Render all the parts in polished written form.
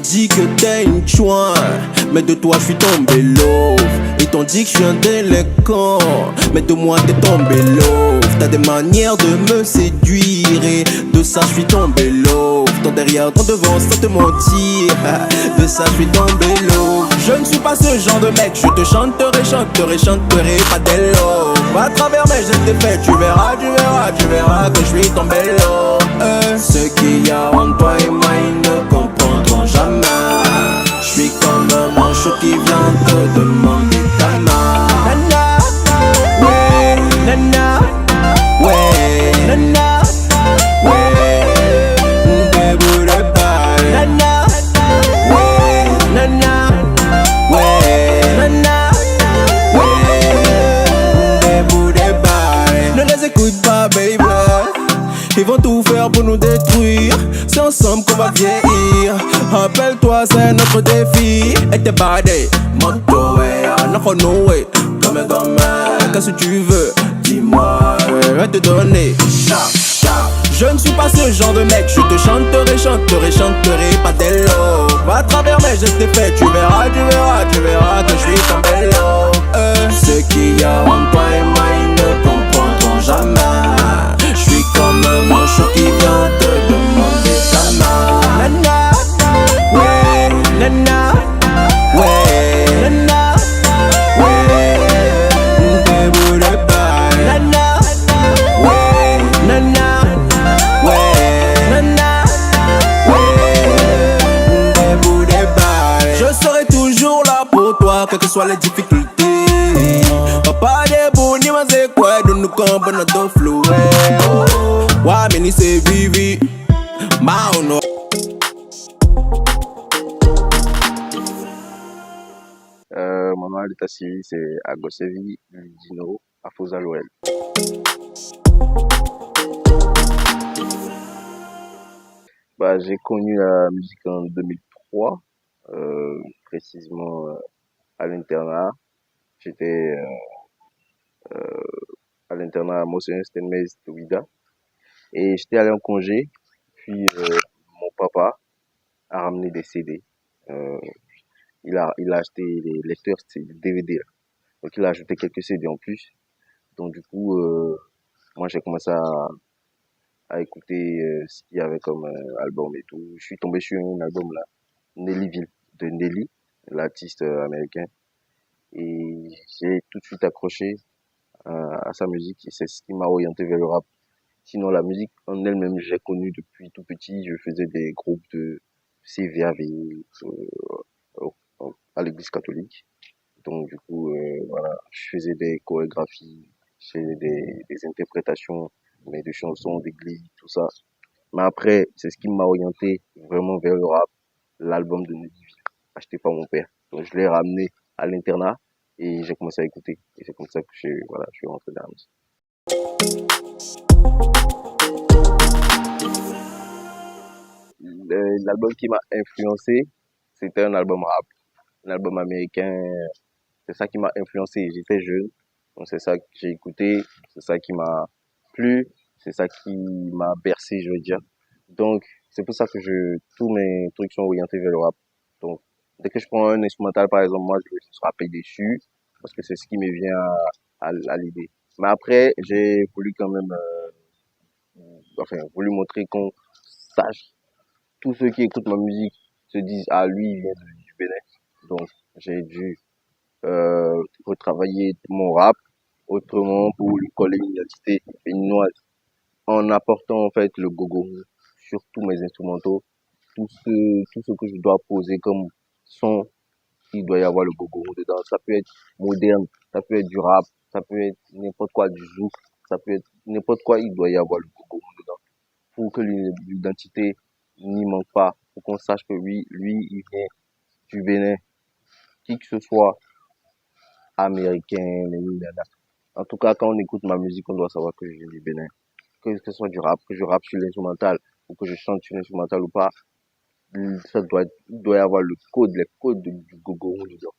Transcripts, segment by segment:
dit que t'es une chouin, mais de toi je suis tombé love. Ils t'ont dit que je suis un délinquant, mais de moi t'es tombé love. T'as des manières de me séduire et de ça je suis tombé love. Ton derrière, ton devant, sans te mentir, de ça je suis tombé love. Je ne suis pas ce genre de mec, je te chanterai, chanterai, chanterai pas des love. À travers mes gestes et faits, tu verras, tu verras, tu verras que je suis tombé love. Ce qu'il y a en toi et moi, ils ne comprendront jamais. Je suis comme un manchot qui vient te demander ta main. Nana, ouais, nana, ouais, nana, ouais, debout de bail. Nana, ouais, nana, ouais, nana, ouais, debout de bail. Ne les écoute pas, baby. Ils vont tout faire pour nous détruire. C'est ensemble qu'on va vieillir. Rappelle-toi, c'est notre défi. Et t'es badé, monto, ouais, no way. Comme un gamin, qu'est-ce que tu veux? Dis-moi, ouais, je vais te donner. Je ne suis pas ce genre de mec. Je te chanterai, chanterai, chanterai pas des love. À travers mes gestes et faits, tu verras, tu verras, tu verras que je suis tombé love. Ce qu'il y a en toi et moi, ils ne comprendront jamais. Je suis comme un manchot qui vient te demander ta main. Nana, ouais, nana, ouais, nana, ouais, debout de bail. Nana, ouais, nana, ouais, nana, ouais, debout de bail. Je serai toujours là pour toi, quelles que soient les difficultés. Papa debout, ni ma c'est quoi, de nous comprendre notre flou. Wa mini c'est vivi, mauno. Mon nom d'état civil c'est Agosevi Dino Afosa Loel. Bah, j'ai connu la musique en 2003, précisément à l'internat. J'étais à l'internat à Monseigneur Stenmez de Ouida. Et j'étais allé en congé, puis mon papa a ramené des CD. Il a acheté les lecteurs DVD là. Donc il a ajouté quelques CD en plus. Donc du coup, moi j'ai commencé à écouter ce qu'il y avait comme album et tout. Je suis tombé sur un album là, Nellyville, de Nelly, l'artiste américain. Et j'ai tout de suite accroché à sa musique et c'est ce qui m'a orienté vers le rap. Sinon, la musique en elle-même, j'ai connu depuis tout petit. Je faisais des groupes de CVAV à l'église catholique. Donc, du coup, voilà, je faisais des chorégraphies, je faisais des interprétations, mais de chansons d'église, tout ça. Mais après, c'est ce qui m'a orienté vraiment vers le rap, l'album de Nellyville, acheté par mon père. Donc, je l'ai ramené à l'internat et j'ai commencé à écouter. Et c'est comme ça que je suis rentré dans la musique. L'album qui m'a influencé, c'était un album rap, un album américain. C'est ça qui m'a influencé. J'étais jeune, donc c'est ça que j'ai écouté, c'est ça qui m'a plu, c'est ça qui m'a bercé, je veux dire. Donc c'est pour ça que tous mes trucs sont orientés vers le rap. Donc dès que je prends un instrumental, par exemple, moi je me rappelle dessus parce que c'est ce qui me vient à l'idée. Mais après, j'ai voulu quand même, voulu montrer qu'on sache. Tous ceux qui écoutent ma musique se disent ah lui il vient du Bénin. Donc j'ai dû retravailler mon rap autrement pour lui coller une identité béninoise en apportant en fait le gogo sur tous mes instrumentaux, tout ce que je dois poser comme son, il doit y avoir le gogo dedans. Ça peut être moderne, ça peut être du rap, ça peut être n'importe quoi, du zouk, ça peut être n'importe quoi, il doit y avoir le gogo dedans pour que l'identité n'y manque pas, pour qu'on sache que oui, lui, il vient du Bénin, qui que ce soit, américain, en tout cas, quand on écoute ma musique, on doit savoir que je viens du Bénin. Que ce soit du rap, que je rappe sur l'instrumental, ou que je chante sur l'instrumental ou pas, il doit y avoir les codes du gogo dedans.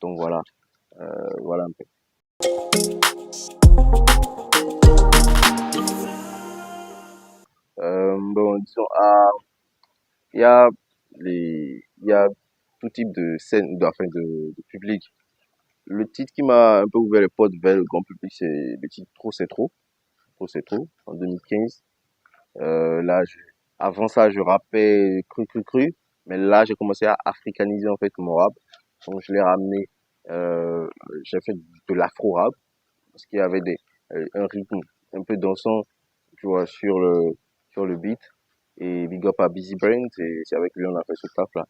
Donc voilà, voilà un peu. Bon, disons, il y a il y a tout type de scène, enfin de public. Le titre qui m'a un peu ouvert les portes vers le grand public, c'est le titre Trop c'est trop. Trop c'est trop, en 2015. Là, avant ça, je rappais cru. Mais là, j'ai commencé à africaniser en fait mon rap. Donc, je l'ai ramené, euh, j'ai fait de l'afro-rap parce qu'il y avait un rythme un peu dansant, tu vois, sur le beat. Et big up à Busy Brain, c'est avec lui on a fait ce taf là.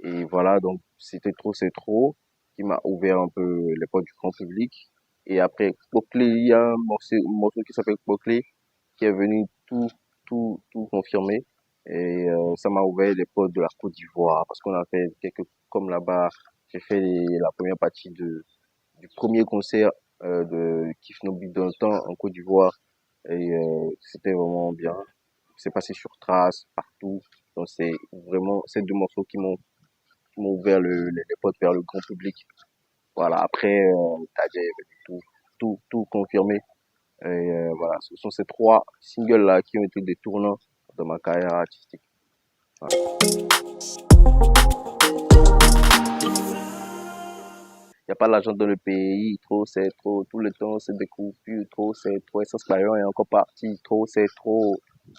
Et voilà, donc c'était trop, c'est trop, qui m'a ouvert un peu les portes du grand public. Et après, Poclé, il y a un morceau qui s'appelle Poclé, qui est venu tout confirmer. Et ça m'a ouvert les portes de la Côte d'Ivoire, parce qu'on a fait quelques, comme là-bas, j'ai fait la première partie du premier concert de Kif No Beat dans le temps en Côte d'Ivoire. Et c'était vraiment bien. C'est passé sur Trace, partout. Donc c'est vraiment ces deux morceaux qui m'ont ouvert les portes vers le grand public. Voilà, après, Tadja est venu tout confirmer. Et voilà, ce sont ces trois singles-là qui ont été des tournants dans ma carrière artistique. Voilà. Il n'y a pas l'argent dans le pays, trop c'est trop, tout le temps c'est des coupures, trop c'est trop, Essence Maillon est encore parti, trop c'est trop,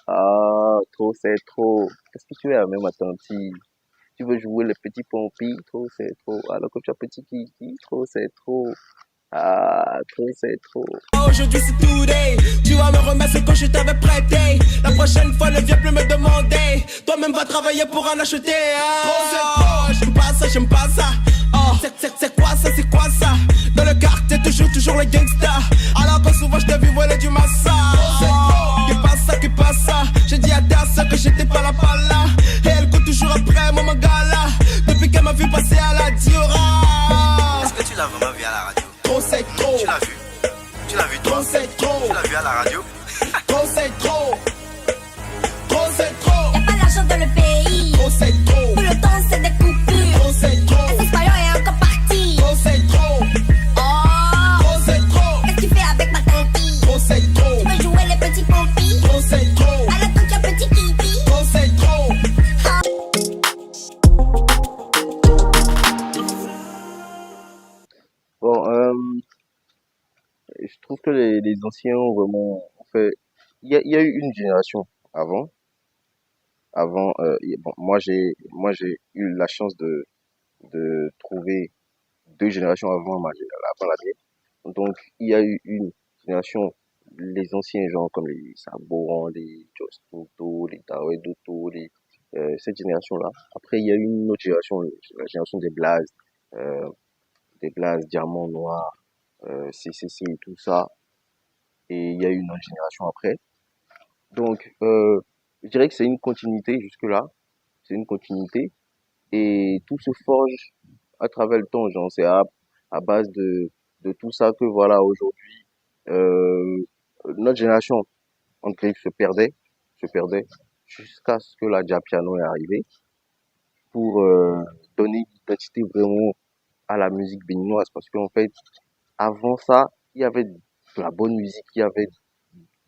ah, trop c'est trop. Qu'est-ce que tu es même attentif? Tu veux jouer le petit pompi, trop c'est trop, alors que tu as petit kiki, trop c'est trop, ah, trop c'est trop. Aujourd'hui c'est today, tu vas me remettre ce que je t'avais prêté. La prochaine fois ne viens plus me demander, toi-même va travailler pour en acheter. Trop c'est trop, j'aime pas ça. Oh, c'est quoi ça, c'est quoi ça? Dans le quartier toujours les gangsters, alors que souvent je t'ai vu voler du massa. C'est trop, qui passe ça. J'ai dit à ta soeur que j'étais pas là. Et elle court toujours après mon mangala, depuis qu'elle m'a vu passer à la Diora. Est-ce que tu l'as vraiment vu à la radio? Trop c'est trop. Tu l'as vu? Tu l'as vu toi? Trop c'est trop. Tu l'as vu à la radio? Trop c'est trop. Trop c'est trop. Y'a pas d'argent dans le pays. Trop c'est trop. Tout le temps c'est des coupures. Trop c'est trop. Essence Maillon est encore parti. Trop c'est trop. Oh, Trop c'est trop. qu'est-ce que tu fais avec ma tante? Trop c'est trop. Tu veux jouer les petits pompis? Trop c'est trop. Alors que tu as petit kiki. Trop c'est trop. Bon, je trouve que les anciens ont vraiment fait. Il y a eu une génération avant. Bon, moi j'ai eu la chance de trouver deux générations avant la mienne. Donc il y a eu une génération, les anciens gens comme les Saboran, les Jos Toto, les Tawe Doto, cette génération-là. Après il y a eu une autre génération, la génération des Blaze, Diamant Noir, CCC et tout ça. Et il y a eu une autre génération après. Donc, je dirais que c'est une continuité jusque-là. C'est une continuité. Et tout se forge à travers le temps, genre, c'est à base de tout ça que, voilà, aujourd'hui, notre génération, en griffes, se perdait, jusqu'à ce que la Piano est arrivée pour donner une identité vraiment à la musique béninoise. Parce qu'en fait, avant ça, il y avait de la bonne musique, il y avait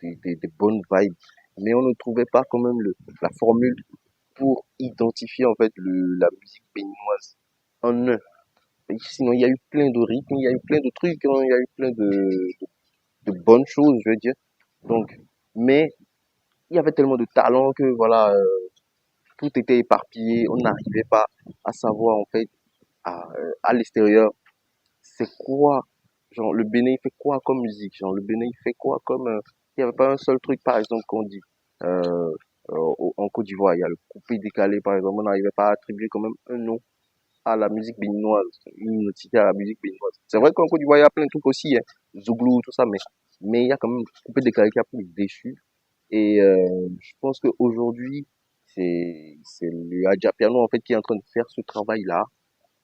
des bonnes vibes, mais on ne trouvait pas quand même la formule pour identifier en fait la musique béninoise en un. Et sinon, il y a eu plein de rythmes, il y a eu plein de trucs, hein, il y a eu plein de bonnes choses, je veux dire. Donc, mais il y avait tellement de talent que voilà, tout était éparpillé, on n'arrivait pas à savoir en fait à l'extérieur c'est quoi, genre le Bénin il fait quoi comme musique, genre le Bénin il fait quoi comme, il y avait pas un seul truc par exemple qu'on dit, euh, en Côte d'Ivoire, il y a le coupé décalé par exemple, on n'arrivait pas à attribuer quand même un nom à la musique béninoise, une identité à la musique béninoise. C'est vrai qu'en Côte d'Ivoire il y a plein de trucs aussi, hein, Zouglou, tout ça, mais il y a quand même coupé décalé qui a plus déçu. Et je pense qu'aujourd'hui, c'est le Adja Piano en fait qui est en train de faire ce travail-là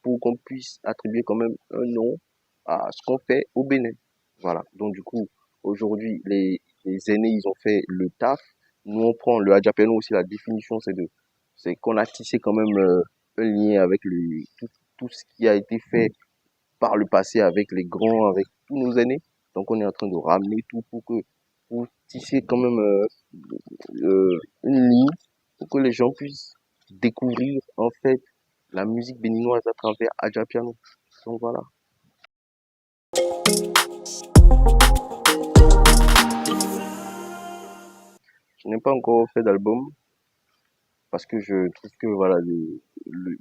pour qu'on puisse attribuer quand même un nom à ce qu'on fait au Bénin. Voilà. Donc du coup, aujourd'hui, les aînés, ils ont fait le taf. Nous, on prend le Hadjapeno aussi, la définition, c'est qu'on a tissé quand même un lien avec tout ce qui a été fait par le passé avec les grands, avec tous nos aînés. Donc on est en train de ramener tout pour tisser quand même une ligne pour que les gens puissent découvrir en fait la musique béninoise à travers Adja Piano. Donc voilà. Je n'ai pas encore fait d'album parce que je trouve que voilà, il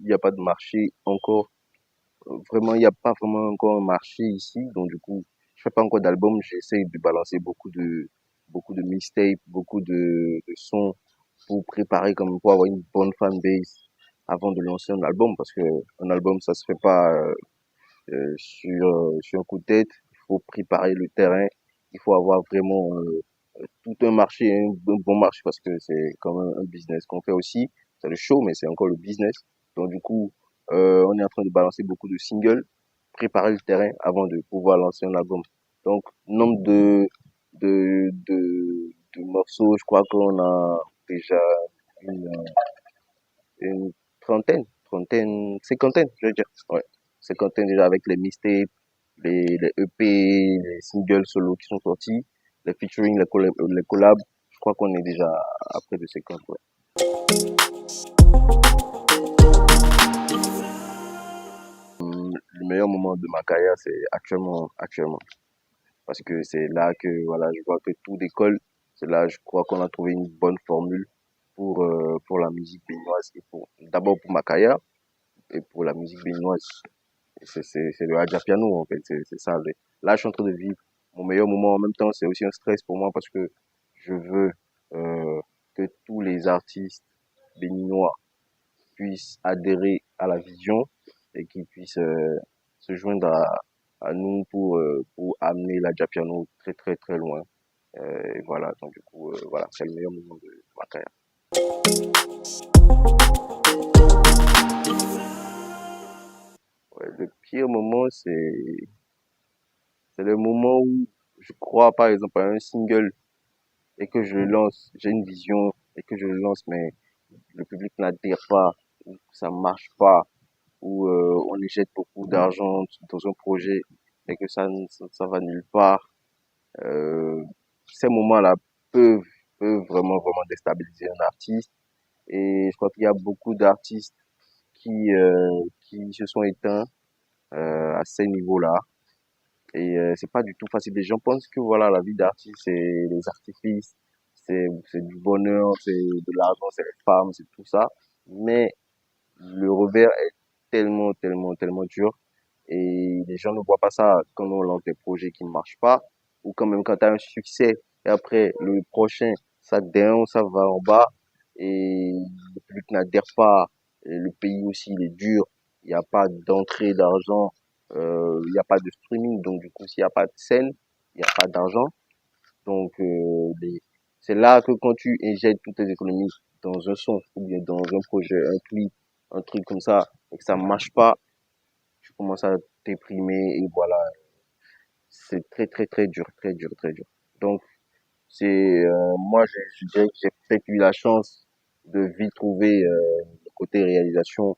n'y a pas de marché encore. Vraiment, il n'y a pas vraiment encore un marché ici. Donc du coup, je fais pas encore d'album. J'essaye de balancer beaucoup de mixtapes, beaucoup de sons pour préparer comme pour avoir une bonne fanbase avant de lancer un album parce que un album ça se fait pas sur un coup de tête. Il faut préparer le terrain, il faut avoir vraiment tout un marché, un bon marché parce que c'est quand même un business qu'on fait aussi. C'est le show, mais c'est encore le business. Donc du coup, on est en train de balancer beaucoup de singles, préparer le terrain avant de pouvoir lancer un album. Donc nombre de morceaux, je crois qu'on a déjà une, une cinquantaine, je veux dire. Ouais, cinquantaine déjà avec les mixtapes, les EP, les singles solo qui sont sortis, les featuring, les collabs. Je crois qu'on est déjà à près de 50, ouais. Le meilleur moment de ma carrière, c'est actuellement. Parce que c'est là que, voilà, je vois que tout décolle. C'est là, je crois qu'on a trouvé une bonne formule pour la musique béninoise et d'abord pour ma carrière et pour la musique béninoise. C'est le Hadja Piano, en fait. C'est ça. Là, je suis en train de vivre mon meilleur moment. En même temps, c'est aussi un stress pour moi parce que je veux que tous les artistes béninois puissent adhérer à la vision et qu'ils puissent se joindre à nous pour amener l'Adja Piano très, très, très loin. Et voilà. Donc, du coup, voilà, c'est le meilleur moment de ma carrière. Ouais, le pire moment, c'est le moment où je crois, par exemple, à un single et que je le lance, j'ai une vision et que je le lance, mais le public n'adhère pas, ou ça marche pas, ou on y jette beaucoup d'argent dans un projet et que ça va nulle part. Euh, Ces moments-là peuvent, peuvent vraiment déstabiliser un artiste. Et je crois qu'il y a beaucoup d'artistes qui se sont éteints à ces niveaux-là. Et c'est pas du tout facile. Les gens pensent que voilà, la vie d'artiste, c'est les artifices, c'est du bonheur, c'est de l'argent, c'est les femmes, c'est tout ça. Mais le revers est tellement dur. Et les gens ne voient pas ça quand on lance des projets qui ne marchent pas. Ou quand même quand tu as un succès et après le prochain, ça down, ça va en bas. Et le public n'adhère pas. Et le pays aussi, il est dur. Il n'y a pas d'entrée d'argent. Il n'y a pas de streaming. Donc du coup, s'il n'y a pas de scène, il n'y a pas d'argent. Donc c'est là que quand tu injectes toutes tes économies dans un son ou bien dans un projet, un clip, un truc comme ça, et que ça marche pas, tu commences à déprimer et voilà, c'est très dur, très dur. Donc c'est moi je dirais que j'ai peut-être eu la chance de vite trouver le côté réalisation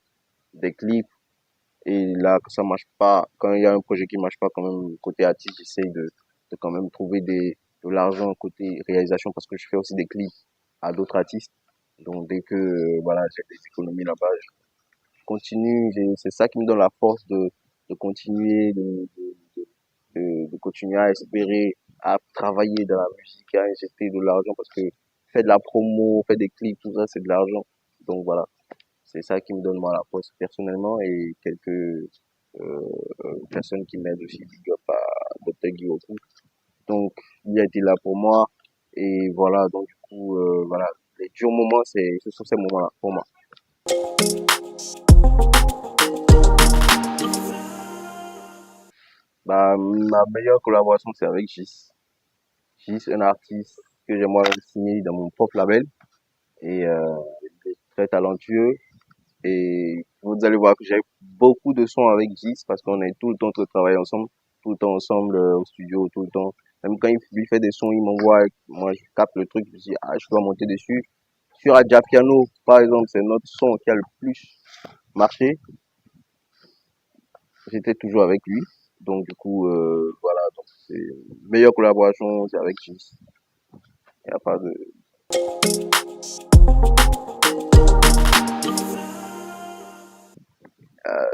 des clips et là que ça marche pas, quand il y a un projet qui marche pas quand même côté artiste, j'essaye de quand même trouver de l'argent côté réalisation parce que je fais aussi des clips à d'autres artistes. Donc dès que voilà, j'ai des économies là-bas, je continue, c'est ça qui me donne la force de continuer, de continuer à espérer, à travailler dans la musique, à injecter de l'argent parce que faire de la promo, faire des clips, tout ça, c'est de l'argent. Donc voilà, c'est ça qui me donne moi la force personnellement et quelques personnes qui m'aident aussi, big up à Dr. Guyoku. Donc il a été là pour moi et voilà, donc du coup, voilà, les durs moments, ce sont ces moments-là pour moi. Bah, ma meilleure collaboration, c'est avec Gis. Gis, un artiste que j'ai moi signé dans mon propre label. Et il est très talentueux. Et vous allez voir que j'ai beaucoup de sons avec Gis parce qu'on est tout le temps en train de travailler ensemble, tout le temps ensemble au studio, tout le temps. Même quand il lui fait des sons, il m'envoie, moi je capte le truc, je dis, ah, je dois monter dessus. Sur Adja Piano, par exemple, c'est notre son qui a le plus marché. J'étais toujours avec lui. Donc du coup, voilà, donc c'est meilleure collaboration, c'est avec Gis. Il n'y a pas de...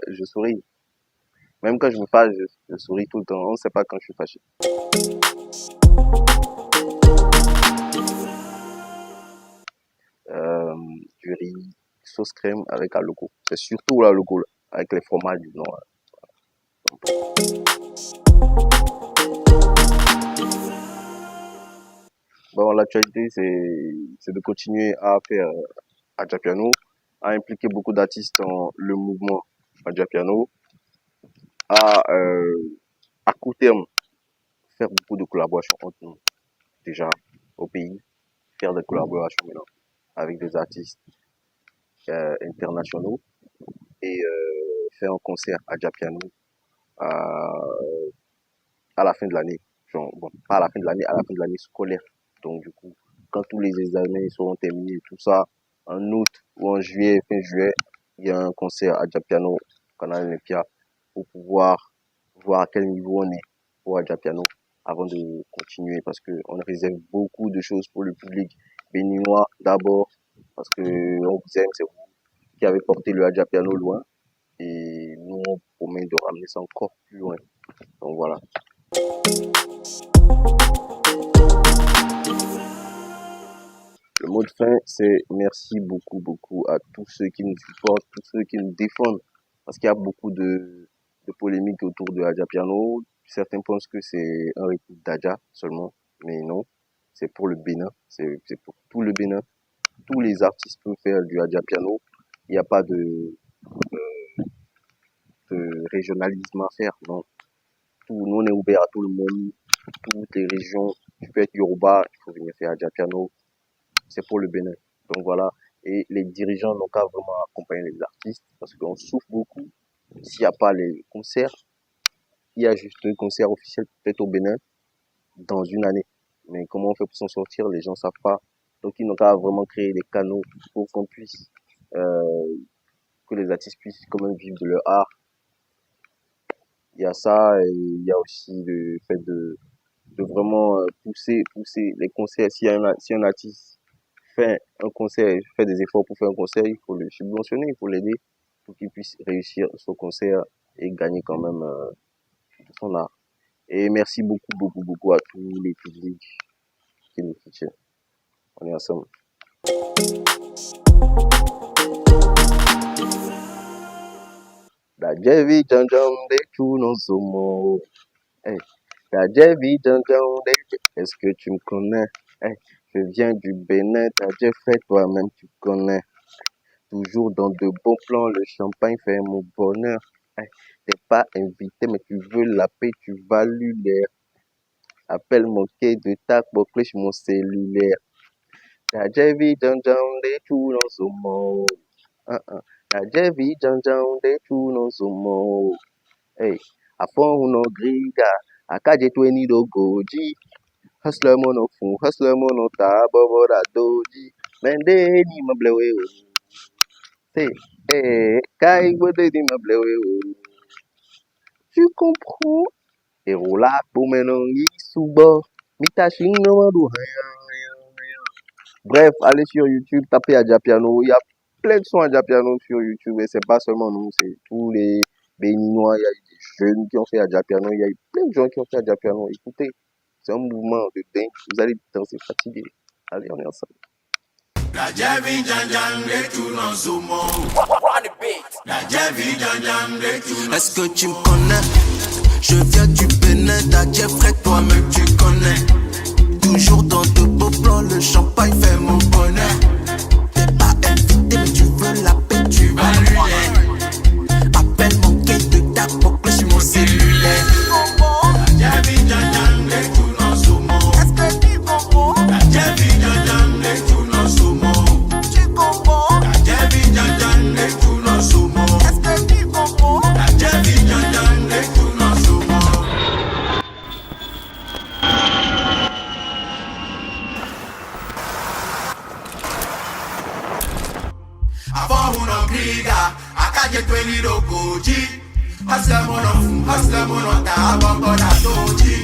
je souris. Même quand je me fâche, je souris tout le temps. On ne sait pas quand je suis fâché. Du riz, sauce crème avec la loco. C'est surtout la loco, là, avec les fromages du Nord. Bon, l'actualité, c'est de continuer à faire Adjapiano, à impliquer beaucoup d'artistes dans le mouvement Adjapiano, à court terme, faire beaucoup de collaborations entre nous, déjà au pays, faire des collaborations maintenant avec des artistes internationaux et faire un concert Adjapiano à la fin de l'année. Genre, bon, pas à la fin de l'année, à la fin de l'année scolaire. Donc, du coup, quand tous les examens seront terminés, tout ça, en août ou en juillet, fin juillet, il y a un concert à Adjapiano, Canal Olympia, pour pouvoir voir à quel niveau on est pour Adjapiano avant de continuer, parce que on réserve beaucoup de choses pour le public béninois d'abord, parce que on vous aime, c'est vous qui avez porté le Adjapiano loin, et nous on promet de ramener ça encore plus loin. Donc voilà. Le mot de fin, c'est merci beaucoup à tous ceux qui nous supportent, tous ceux qui nous défendent, parce qu'il y a beaucoup de polémiques autour de Adjapiano. Certains pensent que c'est un rythme d'Adja seulement, mais non, c'est pour le Bénin, c'est pour tout le Bénin. Tous les artistes peuvent faire du Adjapiano. Il n'y a pas de régionalisme à faire, non. Nous, on est ouvert à tout le monde, toutes les régions. Tu peux être Yoruba, il faut venir faire Adjapiano. C'est pour le Bénin. Donc voilà. Et les dirigeants n'ont qu'à vraiment accompagner les artistes parce qu'on souffre beaucoup. S'il n'y a pas les concerts, il y a juste un concert officiel peut-être au Bénin dans une année. Mais comment on fait pour s'en sortir? Les gens ne savent pas. Donc ils n'ont qu'à vraiment créer des canaux pour qu'on puisse, que les artistes puissent quand même vivre de leur art. Il y a ça et il y a aussi le fait de vraiment pousser les concerts. Si un artiste fait un concert, fait des efforts pour faire un concert, il faut le subventionner, il faut l'aider pour qu'il puisse réussir son concert et gagner quand même son art. Et merci beaucoup à tous les publics qui nous soutiennent. On est ensemble. La Jevi Janjam de Chuno Somo. La Jevi Janjam de. Est-ce que tu me connais? Je viens du Bénin, t'as déjà fait toi-même, tu connais. Toujours dans de bons plans, le champagne fait mon bonheur. T'es pas invité, mais tu veux la paix, tu vas l'air. Appelle mon quai de ta cloche, mon cellulaire. La Jevi Janjam de Chuno Somo. La Jevi Janjam de Chuno Somo. Afon uno griga, akaje tweni do goji. Hustler mono fun, hustler mono ta, bobo da doji. Mende ni mablewe o. Kai bode ni mablewe o. Tu comprends? Et roula pour maintenant souba. Mitaching no madu. Bref, allez sur YouTube, tapez Adjapiano. Il y a plein de sons Adjapiano sur YouTube et c'est pas seulement nous, c'est tous les Béninois. Il y a eu des jeunes qui ont fait Adjapiano. Il y a eu plein de gens qui ont fait Adjapiano. Écoutez, c'est un mouvement de dingue. Vous allez danser fatigué. Allez, on est ensemble. La Jevi Janjam de Chuno Somo. La Jevi Janjam de Chuno. Est-ce que tu me connais? Je viens du Bénin, t'as déjà frère, toi-même tu connais. Toujours dans de beaux plans, le champagne fait mon bonheur. T'es pas invité, mais tu veux la paix, tu vas lui. Appelle mon quai de ta cloche sur mon cellulaire. La Jevi Janjam de Chuno Somo. Est-ce que tu comprends? La Jevi Janjam de Chuno Somo. Tu comprends? La Jevi Janjam de Chuno Somo. Est-ce que tu comprends? La Jevi Janjam de Chuno Somo. Afon uno griga, akaje tweni do goji. Hustler mono fun, hustler mono ta, bobo da doji.